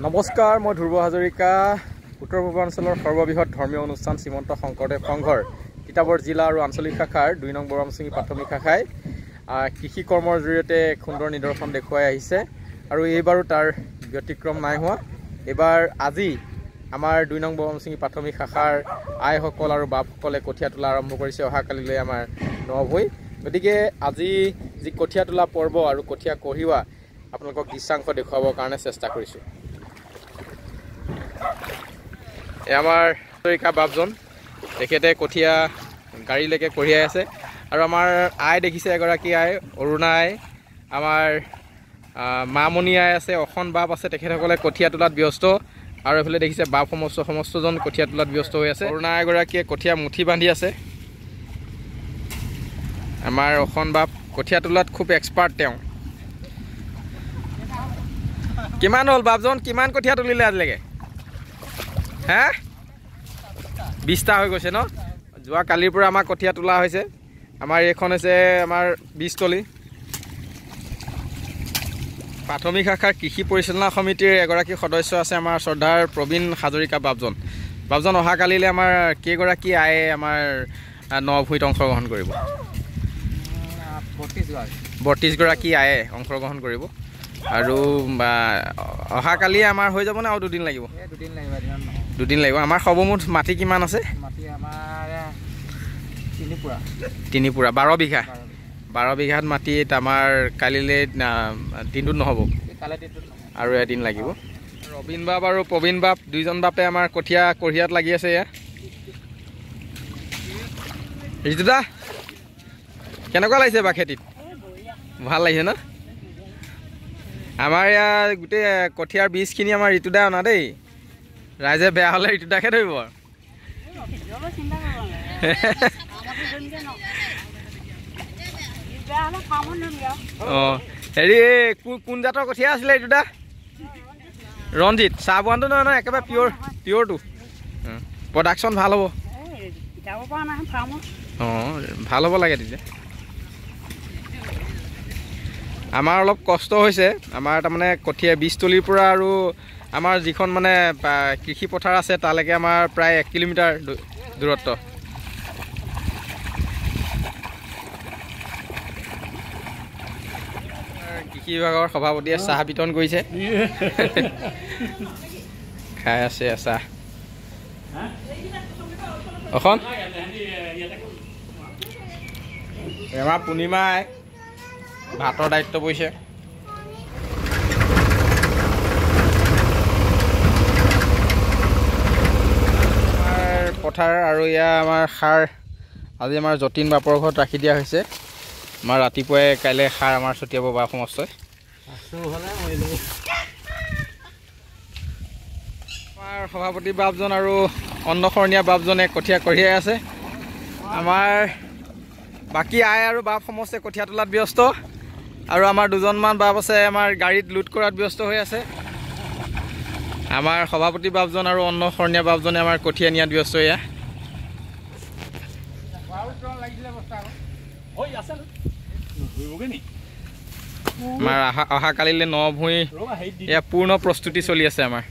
নমস্কাৰ, মই ধ্ৰুৱ হাজৰিকা। উত্তৰ পূৰ্বাঞ্চলৰ সৰ্ববৃহৎ ধৰ্মীয় অনুষ্ঠান শ্ৰীমন্ত শংকৰদেৱ সংঘৰ তিতাবৰ জিলা আৰু আঞ্চলিক শাখাৰ ২ নং বৰমচিঙি প্ৰাথমিক শাখাই কৃষি কৰ্মৰ জৰিয়তে সুন্দৰ নিদৰ্শন দেখুৱাই আহিছে আৰু এইবাৰো তাৰ ব্যতিক্ৰম নাই হোৱা। এইবাৰ আজি আমাৰ ২ নং বৰমচিঙি প্ৰাথমিক শাখাৰ আইসকল আৰু বাপসকলে কঠীয়া তোলা আৰম্ভ কৰিছে অহাকালিলৈ আমাৰ নভৈ। গতিকে আজি যি কঠীয়া তোলা পৰ্ব আৰু কঠীয়া কঢ়িওৱা আপোনালোকক দৃশ্যাংশ দেখুৱাবৰ কাৰণে চেষ্টা কৰিছোঁ। আমাৰ হাজৰিকা বাপজন তেখেতে কঠীয়া গাড়ীলৈকে কঢ়িয়াই আছে আৰু আমাৰ আই দেখিছে এগৰাকী আই, অৰুণা আই, আমাৰ মামণি আই আছে, অসন বাপ আছে, তেখেতসকলে কঠীয়া তোলাত ব্যস্ত আৰু এইফালে দেখিছে বাপ সমস্তজন কঠীয়া তোলাত ব্যস্ত হৈ আছে। অৰুণা এগৰাকীয়ে কঠীয়া মুঠি বান্ধি আছে। আমাৰ অসন বাপ কঠীয়া তোলাত খুব এক্সপাৰ্ট তেওঁ। কিমান হ'ল বাপজন, কিমান কঠীয়া তুলিলে আজিলৈকে? হে 20টা হৈ গৈছে ন? যোৱা কালিৰ পৰা আমাৰ কঠীয়া তোলা হৈছে। আমাৰ এইখন হৈছে আমাৰ 20 তলি। প্ৰাথমিক শাখাৰ কৃষি পৰিচালনা সমিতিৰ এগৰাকী সদস্য আছে আমাৰ শ্ৰদ্ধাৰ প্ৰবীণ হাজৰিকা বাপজন। বাপজন অহাকালিলৈ আমাৰ কেইগৰাকী আয়ে আমাৰ নভৈত অংশগ্ৰহণ কৰিব? 32 গৰাকী আয়ে অংশগ্ৰহণ কৰিব আৰু অহাকালি আমাৰ হৈ যাব নে আৰু দুদিন লাগিব? দুদিন লাগিব। আমাৰ সৰ্বমুঠ মাটি কিমান আছে? তিনিপুৰা 12 বিঘা। 12 বিঘাত মাটিত আমাৰ কালিলৈ দিনটোত নহ'ব আৰু এদিন লাগিব। ৰবীন বাপ আৰু প্ৰবীণ বাপ দুইজন বাপে আমাৰ কঠীয়া কঢ়িয়াত লাগি আছে। এয়া ঋতুদা কেনেকুৱা লাগিছে বা খেতিত? ভাল লাগিছে ন? আমাৰ ইয়াৰ গোটেই কঠীয়াৰ বীজখিনি আমাৰ ঋতুদা অনা দেই। ৰাইজে বেয়া হ'লে ঋতুদাকে ধৰিব। অঁ হেৰি কোন জাতৰ কঠীয়া আছিলে ঋতুদা? ৰঞ্জিত। চাহ বোৱানটো নহয় নহয়, একেবাৰে পিয়ৰটো। প্ৰডাকশ্যন ভাল হ'ব। অঁ ভাল হ'ব লাগে তেতিয়া। আমাৰ অলপ কষ্ট হৈছে। আমাৰ তাৰমানে কঠীয়া 20 তলিৰ পৰা আৰু আমাৰ যিখন মানে কৃষি পথাৰ আছে তালৈকে আমাৰ প্ৰায় 1 কিলোমিটাৰ দূৰত্ব। কৃষি বিভাগৰ সভাপতিয়ে চাহ বিতৰণ কৰিছে। খাই আছে চাহ। অসম আমাৰ পূৰ্ণিমাই ভাতৰ দায়িত্ব পৰিছে। আমাৰ পথাৰ আৰু এয়া আমাৰ সাৰ আজি আমাৰ যতীন বাপৰ ঘৰত ৰাখি দিয়া হৈছে। আমাৰ ৰাতিপুৱাই কাইলৈ সাৰ আমাৰ ছটিয়াব বা সমস্তই। আমাৰ সভাপতি বাপজন আৰু অন্নশৰণীয়া বাপজনে কঠীয়া কঢ়িয়াই আছে। আমাৰ বাকী আই আৰু বাপ সমস্তে কঠীয়া তোলাত ব্যস্ত আৰু আমাৰ দুজনমান বাপ আছে আমাৰ গাড়ীত লোড কৰাত ব্যস্ত হৈ আছে। আমাৰ সভাপতি বাপজন আৰু অন্নশৰণীয়া বাপজনে আমাৰ কঠীয়া নিয়াত ব্যস্ত। এয়া আমাৰ অহাকালিলৈ নভৈ এয়া পূৰ্ণ প্ৰস্তুতি চলি আছে আমাৰ।